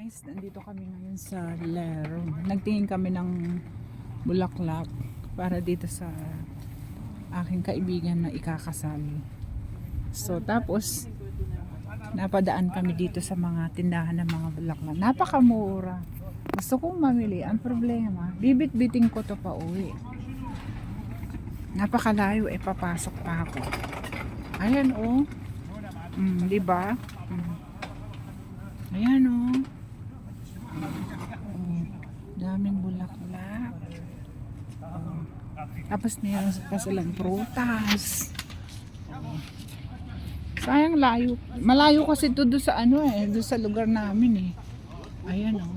Guys, nandito kami ngayon sa Lero. Nagtingin kami ng bulaklak para dito sa aking kaibigan na ikakasal. So tapos napadaan kami dito sa mga tindahan ng mga bulaklak. Napakamura. Gusto kong mamili. Ang problema, bibit-biting ko to pa uwi. Napakalayo, papasok pa ako. Ayan oh. Diba? Ayan oh. Daming bulaklak. Tapos mayroon pa silang prutas. Sayang layo. Malayo kasi ito doon sa doon sa lugar namin Ayan oh.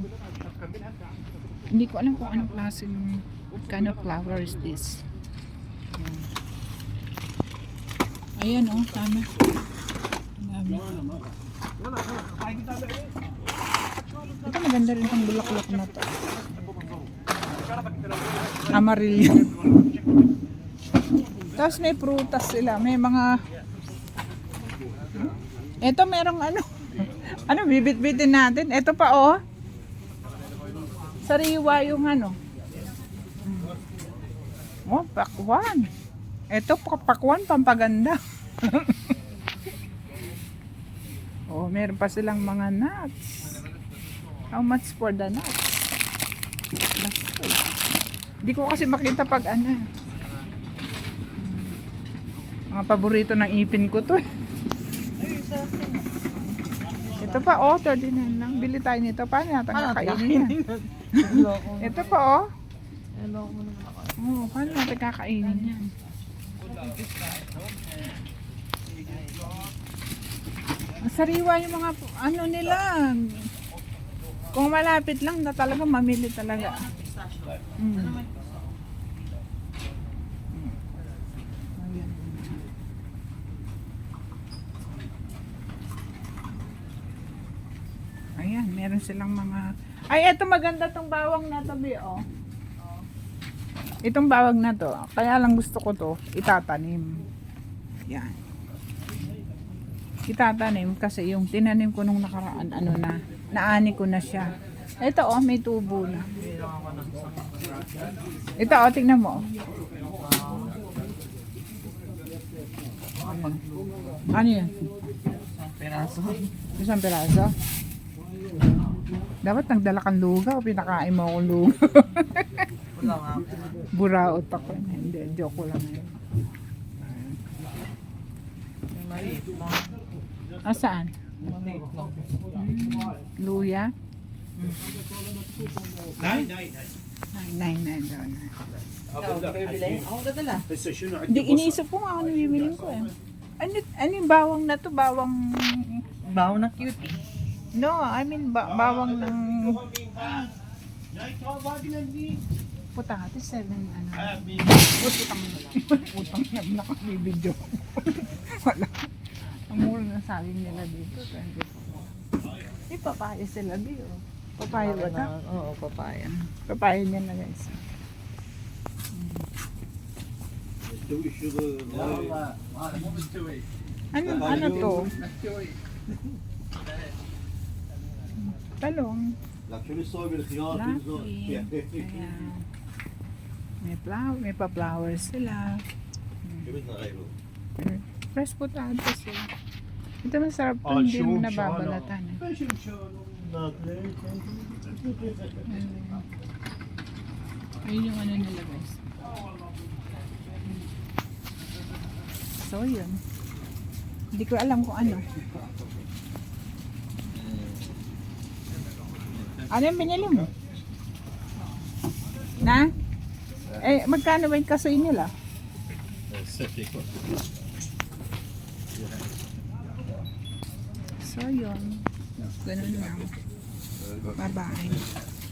Hindi ko alam kung anong klaseng kind of flower is this. Ayan oh, tama. Dami. Ito maganda rin itong bulaklak na to. Amarillo. Tapos may prutas sila. May mga... Ito merong bibit-bitin natin. Ito pa oh. Sariwa yung Oh, pakwan. Ito pakwan pampaganda. Oh, meron pa silang mga nuts. How much for the nuts? Hindi ko kasi makita pag mga paborito ng ipin ko to. Ito pa oh, 39 lang. Bili tayo nito. Paano natin kakainin yan? Ito pa oh. Oh, paano natin kakainin yan? Sariwa yung mga nila. Kung malapit lang na talaga, mamili talaga. Ayan, meron silang mga... Ay, eto maganda tong bawang na tabi, oh. Itong bawang na to, kaya lang gusto ko to, itatanim. Yan. Itatanim kasi yung tinanim ko nung nakaraan, naani ko na siya. Ito oh, may tubo na. Ito oh, tingnan mo. Ano yan? Isang piraso. Dapat nagdala kang lugaw, pinakain mo akong lugaw. Buraot ako. Hindi, joke ko lang yun. Saan? Luya? Nine daw na. Ako dadala. Hindi, iniisip ko nga ano bibiling ko Ano yung bawang na to? Bawang na cutie. No, I mean bawang ng putate 7 utang na lang. Utang na nakabibidyo. Wala. Ang mura na saging nila dito 24. May papaya sila dito. Papaya ba ito? Oo, papaya. Papaya niya na guys. Ano to? Talong. Laki. May pa-flowers sila. Fresh potatoes sila. Ito masarap to, hindi mo nababalatan. Ayun yung nila guys. So yun. Hindi ko alam kung ano. Ano yung binili mo? Na? Magkano ba yung kasoy nila? So yun. Ganun lang. Bye-bye.